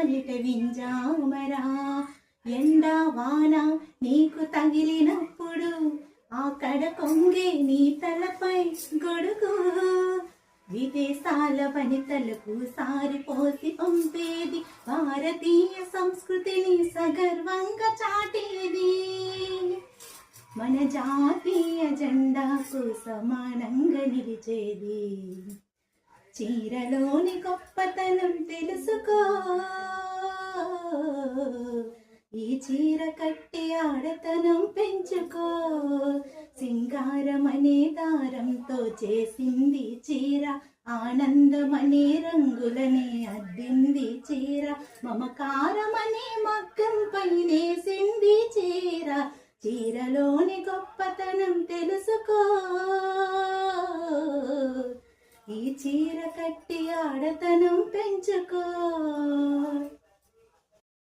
పాలిట వింజామరా. ఎండా వాన నీకు తగిలినప్పుడు ఆ కడ కొంగే నీ తలపై గొడుగు. విదేశాల వనితలకు సారిపోసి పంపేది భారతీయ సంస్కృతిని సగర్వంగా చాటేది. మన జాతీయ జెండాకు సమానంగా నిలిచేది. చీరలోని గొప్పతనం తెలుసుకో, ఈ చీర కట్టి ఆడతనం పెంచుకో. సింగారమనే దారంతో చేసింది చీర, ఆనందమనే రంగులనే అద్దింది చీర. మమకారమనే మగ్గం పైనేసింది చీర. చీరలోని గొప్పతనం తెలుసుకో, ఈ చీర కట్టి ఆడతనం పెంచుకో.